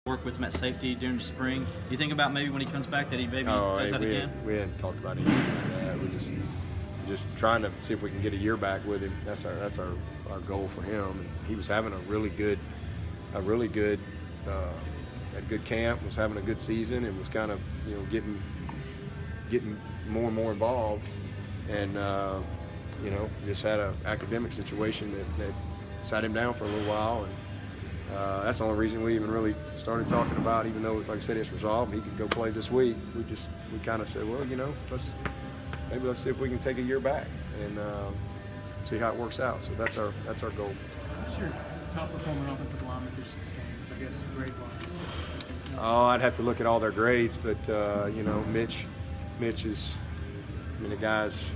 work with him at safety during the spring. Do you think about maybe when he comes back that he maybe does that again? We hadn't talked about anything like that. We're just trying to see if we can get a year back with him. That's our goal for him. And he was having a really good camp, was having a good season, and was kind of getting more and more involved. And just had an academic situation that sat him down for a little while, and that's the only reason we even really started talking about, even though, like I said, it's resolved, he could go play this week. We kind of said, well, let's see if we can take a year back and see how it works out. So that's our goal. Who's your top performing offensive lineman through 6 games, I guess, grade-wise? Oh, I'd have to look at all their grades, but Mitch is, the guys.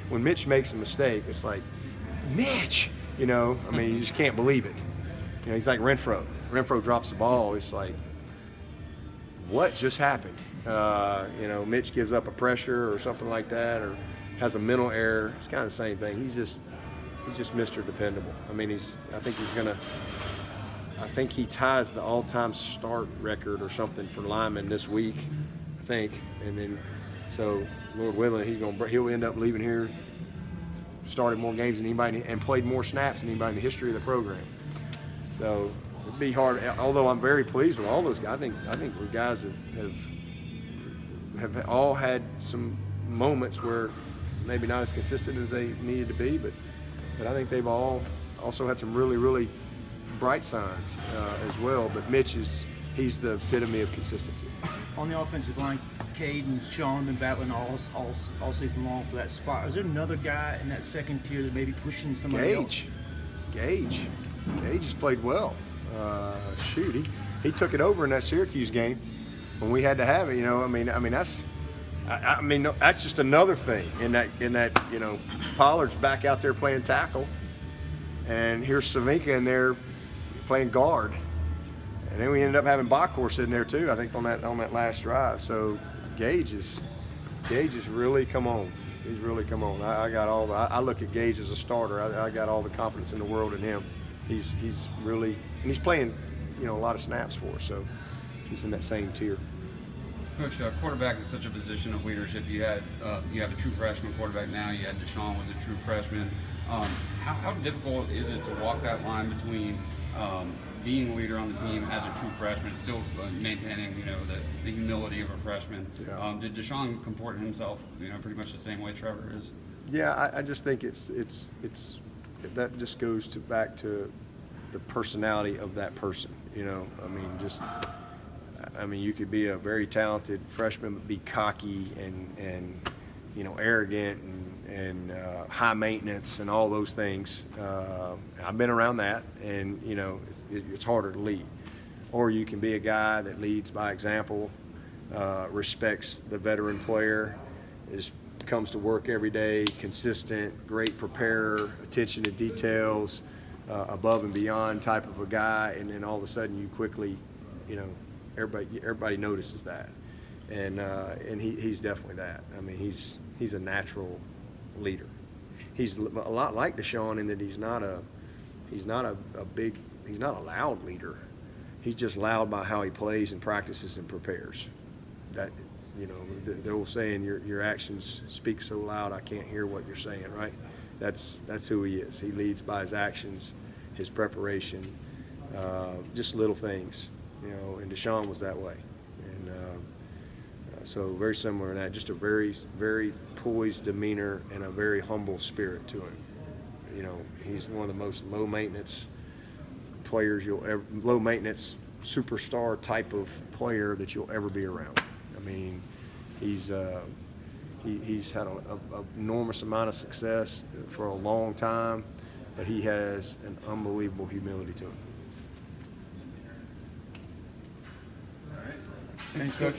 When Mitch makes a mistake, it's like, Mitch, you just can't believe it. He's like Renfro. Renfro drops the ball. It's like, what just happened? Mitch gives up a pressure or something like that, or has a mental error. It's kind of the same thing. He's just Mr. Dependable. I think he ties the all-time start record or something for linemen this week, I think. And then, so Lord willing, he'll end up leaving here, started more games than anybody, and played more snaps than anybody in the history of the program. So it'd be hard. Although I'm very pleased with all those guys. I think the guys have all had some moments where maybe not as consistent as they needed to be, but I think they've all also had some really bright signs as well. But Mitch he's the epitome of consistency. On the offensive line, Cade and Sean have been battling all season long for that spot. Is there another guy in that second tier that may be pushing somebody else? Gage has played well. He took it over in that Syracuse game when we had to have it. That's just another thing in that Pollard's back out there playing tackle, and here's Savinka in there playing guard. And then we ended up having Bachor in there too, I think, on that last drive. So Gage has really come on. He's really come on. I look at Gage as a starter. I got all the confidence in the world in him. He's really, and he's playing, a lot of snaps for us. So he's in that same tier. Coach, quarterback is such a position of leadership. You have a true freshman quarterback now. You had Deshaun was a true freshman. How difficult is it to walk that line between being a leader on the team as a true freshman, still maintaining, the humility of a freshman? Yeah. Did Deshaun comport himself, pretty much the same way Trevor is? Yeah, I just think it's that just goes back to the personality of that person. You could be a very talented freshman, be cocky and arrogant and high maintenance and all those things. I've been around that, and it's harder to lead. Or you can be a guy that leads by example, respects the veteran player, just comes to work every day, consistent, great preparer, attention to details, above and beyond type of a guy, and then all of a sudden you quickly, everybody notices that, and he's definitely that. He's a natural leader. He's a lot like Deshaun in that he's not a loud leader. He's just loud by how he plays and practices and prepares. That, the old saying, your actions speak so loud I can't hear what you're saying, right? That's who he is. He leads by his actions, his preparation, just little things, and Deshaun was that way. And so very similar in that, just a very, very poised demeanor and a very humble spirit to him. He's one of the most low maintenance players low maintenance superstar type of player that you'll ever be around. He's had an enormous amount of success for a long time, but he has an unbelievable humility to him. All right. Thanks, Coach.